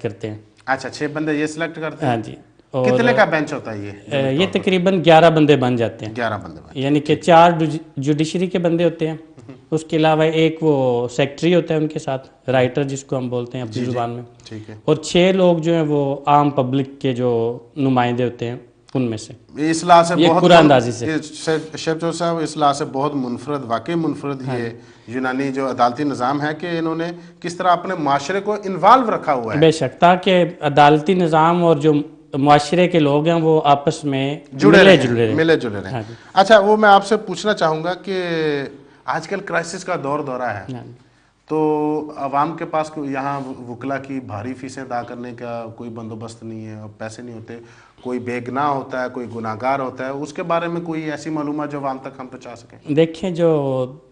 کرتے ہیں. اچھا 6 بندے یہ سلیکٹ کرتے ہیں. ہاں جی. کتنے کا بینچ ہوتا ہے یہ تقریباً 11 بندے بن جاتے ہیں. 11 بندے یعنی کہ 4 جوڈیشری کے بندے ہوتے ہیں, اس کے علاوہ ایک وہ سیکٹری ہوتا ہے ان کے ساتھ, رائٹر جس کو ہم بولتے ہیں اپنی زبان میں, ٹھیک ہے. اور 6 لوگ جو ہیں وہ عام پبلک کے جو نمائندے ہوتے ہیں ان میں سے. اس لحاظ سے یہ قرآن اندازی سے شیخ چودھری صاحب اس لحاظ سے بہت منفرد, واقعی منفرد یہ یونانی جو عدالتی نظام ہے کہ انہوں نے کس طرح اپنے معاشرے کو انوالو رکھا ہوا ہے. بے شک, تاکہ عدالتی نظام اور جو معاشرے کے لوگ ہیں وہ آپس میں ملے جلے رہیں. اچھا وہ میں آپ سے پوچھنا چاہوں گا کہ آج کل کرائسس کا دورہ ہے, تو عوام کے پاس یہاں وکلا کی بھاری فیسیں ادا کرنے کا کوئی بندوبست نہیں ہے, اور پیسے نہیں ہوتے, کوئی بے گناہ ہوتا ہے, کوئی گناہگار ہوتا ہے, اس کے بارے میں کوئی ایسی معلومات جو عوام تک ہم پہنچا سکیں. دیکھیں جو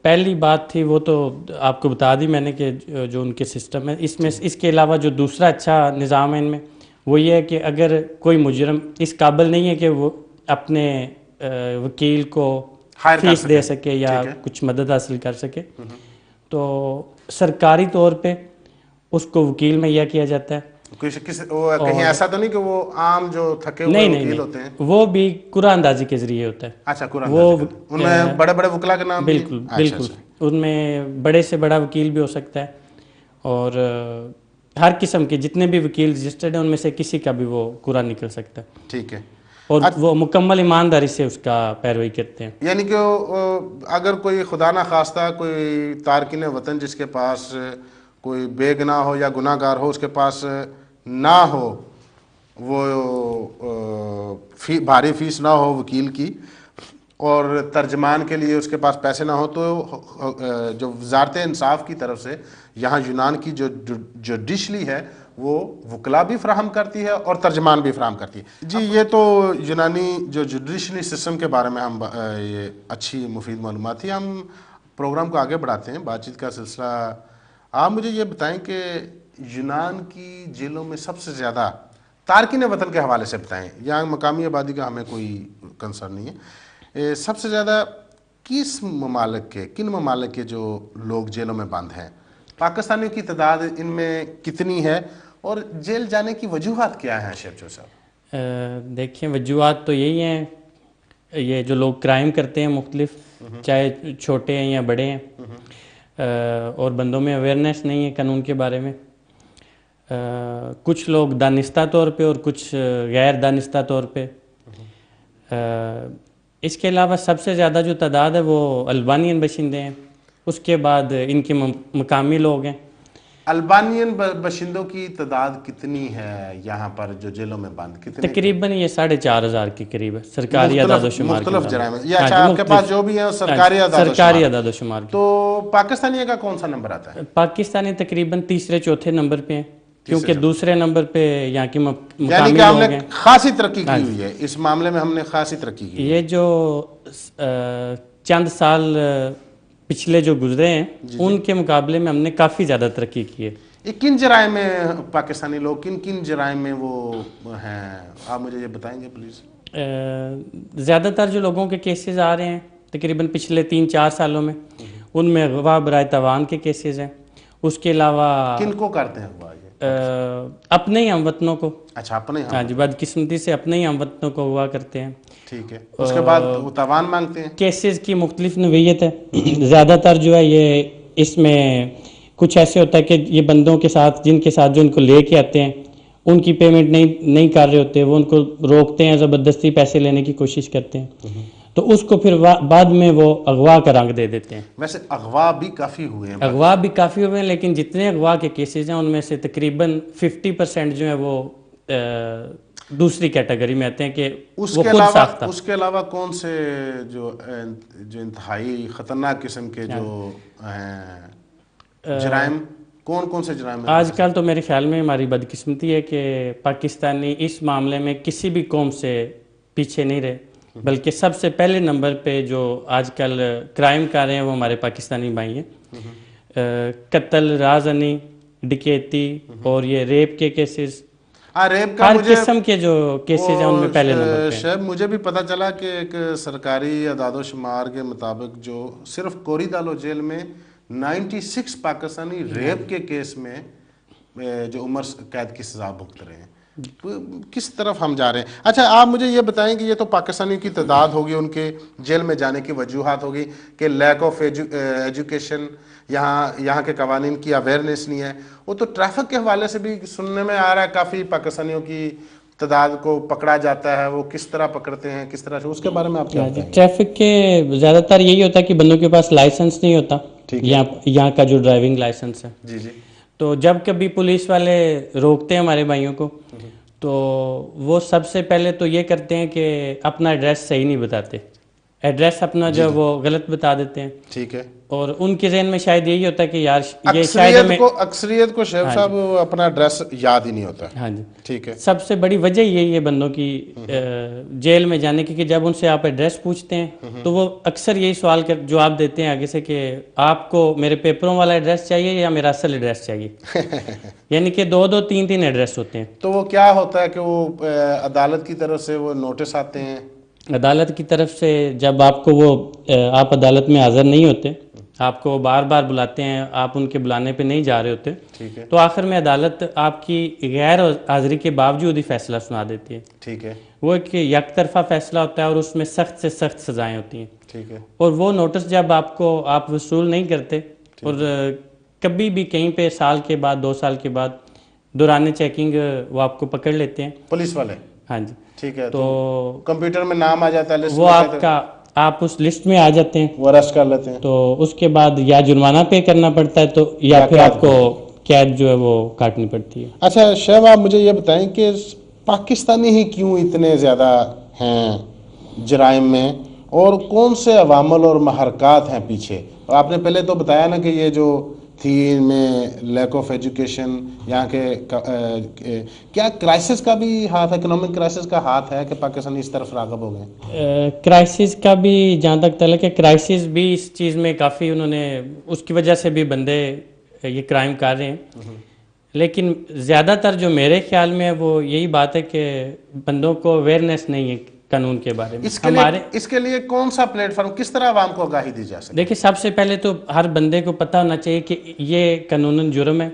پہلی بات تھی وہ تو آپ کو بتا دی میں نے کہ جو ان کے سسٹم ہے, اس میں اس کے علاوہ جو دوسرا اچھا نظام ہے ان میں وہ یہ ہے کہ اگر کوئی مجرم اس قابل نہیں ہے کہ وہ اپنے وکیل کو فیس دے سکے یا کچھ مدد حاصل کر سکے, تو سرکاری طور پہ اس کو وکیل مہیا کیا جاتا ہے. کہیں ایسا تو نہیں کہ وہ عام جو تھکے ہوئے وکیل ہوتے ہیں, وہ بھی قرآن اندازی کے ذریعے ہوتا ہے. اچھا قرآن اندازی, ان میں بڑے بڑے وکلا کے نام بالکل بالکل, ان میں بڑے سے بڑا وکیل بھی ہو سکتا ہے, اور ہر قسم کے جتنے بھی وکیل رجسٹرڈ ہیں ان میں سے کسی کا بھی وہ قرآن نکل سکتا ہے. ٹھیک ہے. اور وہ مکمل ایمانداری سے اس کا پیروی کرتے ہیں. یعنی کہ اگر کوئی خدا نہ خواستہ کوئی تارکین وطن جس کے پاس کوئی بے گناہ ہو یا گناہ گار ہو, اس کے پاس نہ ہو وہ بھاری فیس نہ ہو وکیل کی, اور ترجمان کے لیے اس کے پاس پیسے نہ ہو, تو جو وزارت انصاف کی طرف سے یہاں یونان کی جو جوڈیشری ہے وہ وکلا بھی فراہم کرتی ہے اور ترجمان بھی فراہم کرتی ہے. جی یہ تو یونانی جو جوڈیشری سسٹم کے بارے میں ہم یہ اچھی مفید معلومات تھی. ہم پروگرام کو آگے بڑھاتے ہیں, بات چیت کا سلسلہ. آپ مجھے یہ بتائیں کہ یونان کی جیلوں میں سب سے زیادہ تارکین وطن کے حوالے سے بتائیں, یہاں مقامی آبادی کا ہمیں کوئی کنسرن نہیں ہے, سب سے زیادہ کن ممالک کے جو لوگ جیلوں میں بند ہیں, پاکستانیوں کی تعداد ان میں کتنی ہے, اور جیل جانے کی وجوہات کیا ہیں شیخ چودھری صاحب؟ دیکھیں وجوہات تو یہی ہیں, یہ جو لوگ کرائم کرتے ہیں مختلف, چاہے چھوٹے ہیں یا بڑے ہیں, اور بندوں میں اویئرنیس نہیں ہے قانون کے بارے میں. کچھ لوگ دانستہ طور پہ اور کچھ غیر دانستہ طور پہ. اس کے علاوہ سب سے زیادہ جو تعداد ہے وہ البانین باشندے ہیں, اس کے بعد ان کے مقامی لوگ ہیں. البانین باشندوں کی تعداد کتنی ہے یہاں پر جو جیلوں میں بند؟ تقریباً یہ 4,500 کے قریب ہے سرکاری اعداد و شمار. مختلف جرائم یہ اچھا آپ کے پاس جو بھی ہیں سرکاری اعداد و شمار. تو پاکستانی کا کون سا نمبر آتا ہے؟ پاکستانی تقریباً تیسرے چوتھے نمبر پہ ہیں, کیونکہ دوسرے نمبر پہ یہاں کی مقامی یعنی کہ ہم نے خاصی ترقی کی ہوئی ہے اس معاملے میں, ہم نے خاصی ترقی کی. یہ جو چند سال پچھلے جو گزرے ہیں ان کے مقابلے میں ہم نے کافی زیادہ ترقی کی ہے. کن جرائم میں پاکستانی لوگ کن جرائم میں وہ ہیں, آپ مجھے یہ بتائیں گے پلیز؟ زیادہ تر جو لوگوں کے کیسز آ رہے ہیں تقریباً پچھلے 3-4 سالوں میں, ان میں اغوا برائے تاوان کے کیسز ہیں. اس کے علاوہ کن کو کرتے ہیں اغوا؟ اپنے ہی ہم وطنوں کو. اچھا اپنے ہی؟ ہاں جی, بدقسمتی سے اپنے ہی ہم وطنوں کو اغوا کرتے ہیں. ٹھیک ہے. اس کے بعد وہ تاوان مانگتے ہیں. کیسز کی مختلف نوعیت ہے. زیادہ تر جو ہے یہ اس میں کچھ ایسے ہوتا ہے کہ یہ بندوں کے ساتھ جن کے ساتھ جو ان کو لے کے آتے ہیں ان کی پیمنٹ نہیں کر رہے ہوتے, وہ ان کو روکتے ہیں, زبردستی پیسے لینے کی کوشش کرتے ہیں, تو اس کو پھر بعد میں وہ اغوا کا رنگ دے دیتے ہیں. ویسے اغوا بھی کافی ہوئے ہیں, لیکن جتنے اغوا کے کیسز ہیں ان میں سے تقریباً 50% جو ہے وہ دوسری کیٹیگری میں آتے ہیں کہ وہ خود ساختہ. اس کے علاوہ کون سے جو انتہائی خطرناک قسم کے جو جرائم, کون سے جرائم ہیں؟ آج کل تو میرے خیال میں ہماری بدقسمتی ہے کہ پاکستانی اس معاملے میں کسی بھی قوم سے پیچھے نہیں رہے, بلکہ سب سے پہلے نمبر پہ جو آج کل کرائم کر رہے ہیں وہ ہمارے پاکستانی بھائی ہیں. قتل, رازنی, ڈکیتی اور یہ ریپ کے کیسز, ہر قسم کے جو کیسز ہیں ان میں پہلے نمبر پہ. شاید مجھے بھی پتہ چلا کہ ایک سرکاری اعداد و شمار کے مطابق جو صرف کوریدالو جیل میں 96 پاکستانی ریپ کے کیس میں جو عمر قید کی سزا بھگت رہے ہیں. کس طرف ہم جا رہے ہیں؟ اچھا آپ مجھے یہ بتائیں کہ یہ تو پاکستانیوں کی تعداد ہوگی، ان کے جیل میں جانے کی وجوہات ہوگی کہ لیک آف ایجوکیشن، یہاں کے قوانین کی اویئرنیس نہیں ہے. وہ تو ٹریفک کے حوالے سے بھی سننے میں آ رہا ہے کافی پاکستانیوں کی تعداد کو پکڑا جاتا ہے. وہ کس طرح پکڑتے ہیں، کس طرح سے، اس کے بارے میں آپ کیا بتائیں گے؟ ٹریفک کے زیادہ تر یہی ہوتا ہے کہ بندوں کے پاس لائسنس نہیں ہوتا، یہاں کا جو ڈرائیونگ لائسنس ہے. جی جی. تو جب کبھی پولیس والے روکتے ہیں ہمارے بھائیوں کو تو وہ سب سے پہلے تو یہ کرتے ہیں کہ اپنا ایڈریس صحیح نہیں بتاتے، ایڈریس اپنا جو وہ غلط بتا دیتے ہیں. ٹھیک ہے. اور ان کے ذہن میں شاید یہی ہوتا ہے کہ یار یہ شاید اکثریت کو شیخ صاحب اپنا ایڈریس یاد ہی نہیں ہوتا. ہاں جی. ٹھیک ہے. سب سے بڑی وجہ یہی ہے بندوں کی جیل میں جانے کی کہ جب ان سے آپ ایڈریس پوچھتے ہیں تو وہ اکثر یہی سوال جواب دیتے ہیں آگے سے کہ آپ کو میرے پیپروں والا ایڈریس چاہیے یا میرا اصل ایڈریس چاہیے. یعنی کہ دو تین ایڈریس ہوتے ہیں. تو وہ کیا ہوتا ہے کہ وہ عدالت کی طرف سے وہ نوٹس آتے ہیں؟ عدالت کی طرف سے جب آپ کو آپ عدالت میں حاضر نہیں ہوتے، آپ کو بار بار بلاتے ہیں، آپ ان کے بلانے پہ نہیں جا رہے ہوتے، ٹھیک ہے، تو آخر میں عدالت آپ کی غیر حاضری کے باوجود ہی فیصلہ سنا دیتی ہے. ٹھیک ہے. وہ ایک یک طرفہ فیصلہ ہوتا ہے اور اس میں سخت سے سخت سزائیں ہوتی ہیں. ٹھیک ہے. اور وہ نوٹس جب آپ وصول نہیں کرتے اور کبھی بھی کہیں پہ سال کے بعد 2 سال کے بعد دوران چیکنگ وہ آپ کو پکڑ لیتے ہیں پولیس والے. ہاں جی. ٹھیک ہے. تو کمپیوٹر میں نام آ جاتا ہے، لسٹ وہ آپ اس لسٹ میں آ جاتے ہیں، وہ اریسٹ کر لیتے ہیں. تو اس کے بعد یا جرمانہ پے کرنا پڑتا ہے تو یا پھر آپ کو قید جو ہے وہ کاٹنی پڑتی ہے. اچھا شیخ آپ مجھے یہ بتائیں کہ پاکستانی ہی کیوں اتنے زیادہ ہیں جرائم میں، اور کون سے عوامل اور محرکات ہیں پیچھے؟ آپ نے پہلے تو بتایا نا کہ یہ جو تھی ان میں لیک آف ایجوکیشن، یہاں کے کیا کرائسس کا بھی ہاتھ ہے، اکنامک کرائسس کا ہاتھ ہے کہ پاکستانی اس طرف راغب ہو گئے؟ کرائسس کا بھی جہاں تک تعلق ہے، کرائسس بھی اس چیز میں کافی انہوں نے اس کی وجہ سے بھی بندے یہ کرائم کر رہے ہیں. لیکن زیادہ تر جو میرے خیال میں وہ یہی بات ہے کہ بندوں کو اویئرنیس نہیں ہے قانون کے بارے میں. اس کے لیے کون سا پلیٹ فارم، کس طرح عوام کو آگاہی دی جا سکتی؟ دیکھیں سب سے پہلے تو ہر بندے کو پتہ ہونا چاہیے کہ یہ قانوناً جرم ہے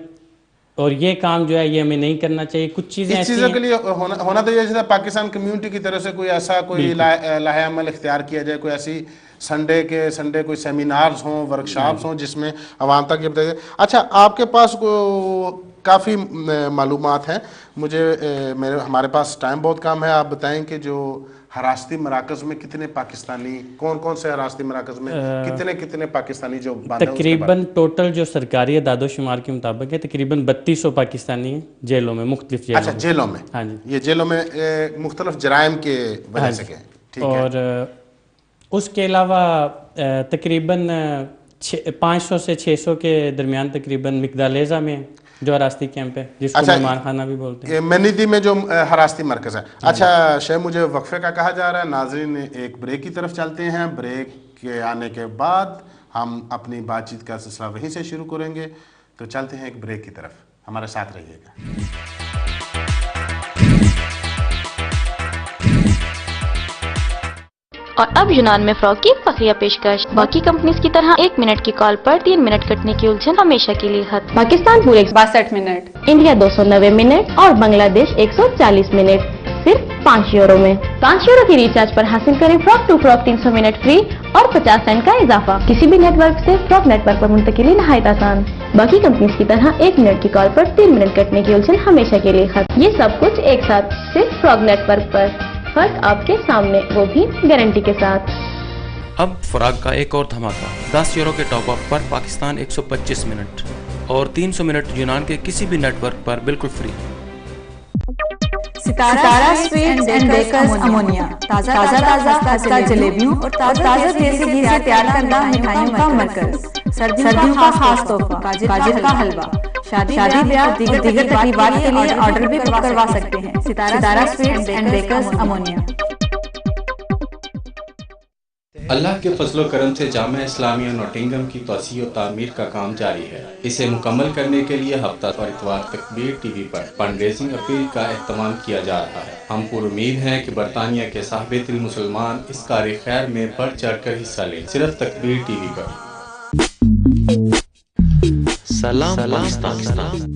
اور یہ کام جو ہے یہ ہمیں نہیں کرنا چاہیے. کچھ چیزیں اس چیزوں کے لیے ہونا تو یہ جیسے پاکستان کمیونٹی کی طرف سے کوئی لاہے عمل اختیار کیا جائے، کوئی ایسی سنڈے کوئی سیمینارز ہوں، ورکشاپس ہوں جس میں عوام تک یہ بتائیے. اچھا آپ کے پاس کافی معلومات ہیں، ہمارے پاس ٹائم بہت کم ہے. آپ بتائیں کہ جو حراستی مراکز میں کتنے پاکستانی، کون سے حراستی مراکز میں کتنے پاکستانی جو بند ہیں؟ تقریباً ٹوٹل جو سرکاری اعداد و شمار کے مطابق ہے تقریباً 3200 پاکستانی ہیں جیلوں میں، مختلف جیلوں. اچھا جیلوں میں. ہاں جی. یہ جیلوں میں مختلف جرائم کے وجہ سے گئے. ٹھیک ہے. اور اس کے علاوہ تقریباً 500 سے 600 کے درمیان تقریباً مقدالیزہ میں جو حراستی کیمپ ہے، جس کو مہمان خانہ بھی بولتے ہیں، مینیدی میں جو حراستی مرکز ہے. اچھا شیخ مجھے وقفے کا کہا جا رہا ہے. ناظرین ایک بریک کی طرف چلتے ہیں. بریک کے آنے کے بعد ہم اپنی بات چیت کا سلسلہ وہیں سے شروع کریں گے. تو چلتے ہیں ایک بریک کی طرف، ہمارے ساتھ رہیے گا. اور اب یونان میں فراق کی فخریہ پیشکش. باقی کمپنیز کی طرح 1 منٹ کی کال پر 3 منٹ کٹنے کی الجھن ہمیشہ کے لیے ختم. پاکستان پورے 62 منٹ، انڈیا 290 منٹ اور بنگلہ دیش 140 منٹ صرف 5 یورو میں. 5 یورو کی ریچارج پر حاصل کریں فراق ٹو فراق 300 منٹ فری اور 50 سینٹ کا اضافہ. کسی بھی نیٹ ورک سے فراق نیٹ ورک پر منتقلی نہایت آسان. باقی کمپنیز کی طرح 1 منٹ کی کال پر 3 منٹ کٹنے کی الجھن ہمیشہ کے لیے ختم. یہ سب کچھ ایک ساتھ صرف فراق نیٹ ورک پر. فرق آپ کے سامنے، وہ بھی گارنٹی کے ساتھ. اب فراق کا ایک اور دھماکہ. 10 یورو کے ٹاپ اپ پر پاکستان 125 منٹ اور 300 منٹ یونان کے کسی بھی نیٹ ورک پر بالکل فری. ستارہ سویٹس اینڈ بیکرز امونیا، تازہ خستہ جلیبیوں اور تازہ دیسی گھی سے تیار کردہ مٹھائیوں کا مرکز. سردیوں کا خاص تحفہ کاجو کا حلوہ. شادی بیاہ اور دیگر تقریبات کے لیے آرڈر بھی کروا سکتے ہیں. ستارہ سویٹس اینڈ بیکرز امونیا. اللہ کے فضل و کرم سے جامعہ اسلامیہ نوٹنگم کی توسیع و تعمیر کا کام جاری ہے. اسے مکمل کرنے کے لیے ہفتہ اور اتوار تکبیر ٹی وی پر فنڈ ریزنگ اپیل کا اہتمام کیا جا رہا ہے. ہم پر امید ہیں کہ برطانیہ کے صاحب دل مسلمان اس کار خیر میں بڑھ چڑھ کر حصہ لیں. صرف تکبیر ٹی وی پر. سلام پاکستان.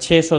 600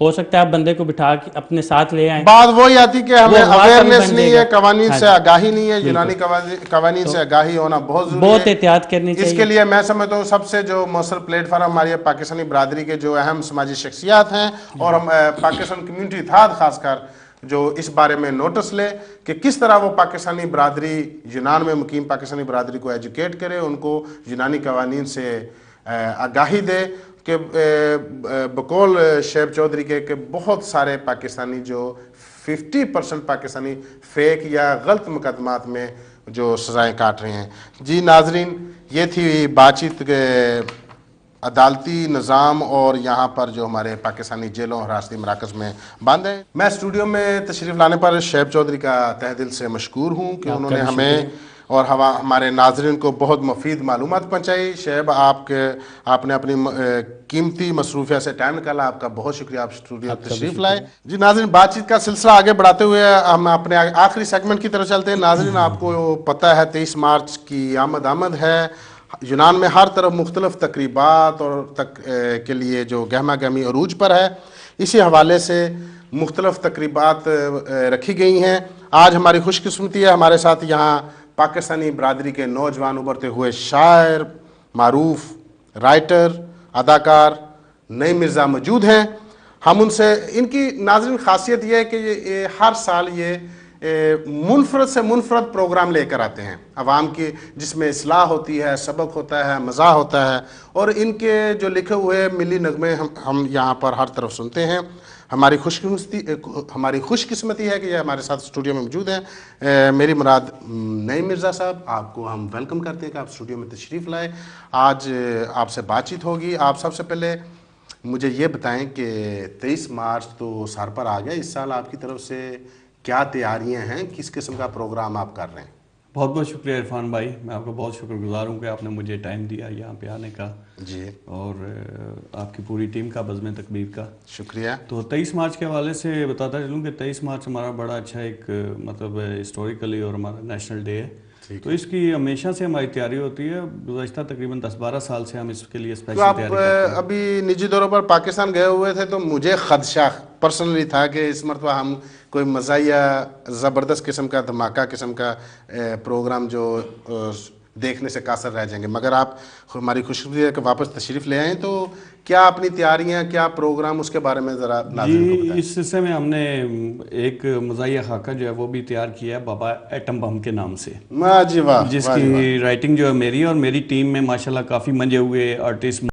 ہو سکتا ہے آپ بندے کو بٹھا کے اپنے ساتھ لے آئیں. بات وہی آتی کہ ہمیں وہ اویئرنیس بن نہیں جائے ہے, گا. قوانین ہاں سے جی. آگاہی نہیں ہے, یونانی قوانین سے آگاہی ہونا بہت ضروری ہے, بہت احتیاط کرنی اس چاہیے. کے لیے میں سمجھتا ہوں سب سے جو مؤثر پلیٹ فارم ہماری پاکستانی برادری کے جو اہم سماجی شخصیات ہیں اور ہم پاکستان کمیونٹی اتحاد خاص کر جو اس بارے میں نوٹس لے کہ کس طرح وہ پاکستانی برادری یونان میں مقیم پاکستانی برادری کو ایجوکیٹ کرے, ان کو یونانی قوانین سے آگاہی دے کہ بقول شعیب چودھری کے کہ بہت سارے پاکستانی جو 50% پاکستانی فیک یا غلط مقدمات میں جو سزائیں کاٹ رہے ہیں. جی ناظرین, یہ تھی بات چیت کے عدالتی نظام اور یہاں پر جو ہمارے پاکستانی جیلوں اور حراستی مراکز میں بند ہیں. میں اسٹوڈیو میں تشریف لانے پر شعیب چودھری کا تہ دل سے مشکور ہوں کہ انہوں نے ہمیں اور ہمارے ناظرین کو بہت مفید معلومات پہنچائی. شعیب, آپ نے اپنی قیمتی مصروفیت سے ٹائم نکالا, آپ کا بہت شکریہ, آپ اسٹوڈیو تشریف لائے. جی ناظرین, بات چیت کا سلسلہ آگے بڑھاتے ہوئے ہم اپنے آخری سیگمنٹ کی طرف چلتے ہیں. ناظرین, آپ کو پتہ ہے 23 مارچ کی آمد ہے. یونان میں ہر طرف مختلف تقریبات اور کے لیے جو گہما گہمی عروج پر ہے, اسی حوالے سے مختلف تقریبات رکھی گئی ہیں. آج ہماری خوش قسمتی ہے, ہمارے ساتھ یہاں پاکستانی برادری کے نوجوان ابھرتے ہوئے شاعر, معروف رائٹر, اداکار نعیم مرزا موجود ہیں. ہم ان سے, ان کی ناظرین خاصیت یہ ہے کہ یہ ہر سال یہ منفرد سے منفرد پروگرام لے کر آتے ہیں عوام کی, جس میں اصلاح ہوتی ہے, سبق ہوتا ہے, مزاح ہوتا ہے, اور ان کے جو لکھے ہوئے ملی نغمے ہم یہاں پر ہر طرف سنتے ہیں. ہماری خوش قسمتی ہے کہ یہ ہمارے ساتھ اسٹوڈیو میں موجود ہیں. میری مراد نعیم مرزا صاحب, آپ کو ہم ویلکم کرتے ہیں کہ آپ اسٹوڈیو میں تشریف لائے. آج آپ سے بات چیت ہوگی. آپ سب سے پہلے مجھے یہ بتائیں کہ 23 مارچ تو سر پر آ گیا, اس سال آپ کی طرف سے کیا تیاریاں ہیں, کس قسم کا پروگرام آپ کر رہے ہیں؟ بہت بہت شکریہ عرفان بھائی, میں آپ کا بہت شکر گزار ہوں کہ آپ نے مجھے ٹائم دیا یہاں پہ آنے کا. جی, اور آپ کی پوری ٹیم کا, بزم تقریر کا شکریہ. تو 23 مارچ کے حوالے سے بتاتا چلوں کہ 23 مارچ ہمارا بڑا اچھا ایک مطلب ہسٹوریکلی اور ہمارا نیشنل ڈے ہے. تو اس کی ہمیشہ سے ہماری تیاری ہوتی ہے. گزشتہ تقریباً 10-12 سال سے ہم اس کے لیے اسپیشل تیاری کرتے ہیں. آپ ابھی نجی طور پر پاکستان گئے ہوئے تھے تو مجھے خدشہ پرسنلی تھا کہ اس مرتبہ ہم کوئی مزاحیہ زبردست قسم کا دھماکہ قسم کا پروگرام جو دیکھنے سے قاصر رہ جائیں گے, مگر آپ ہماری خوشخبری ہے کہ واپس تشریف لے آئیں. تو کیا اپنی تیاریاں, کیا پروگرام, اس کے بارے میں ذرا ناظرین کو بتائیں. اس سلسلے میں ہم نے ایک مزاحیہ خاکہ جو ہے وہ بھی تیار کیا ہے بابا ایٹم بم کے نام سے, جی واہ, جس کی رائٹنگ جو ہے میری اور میری ٹیم میں ماشاءاللہ کافی منجے ہوئے آرٹسٹ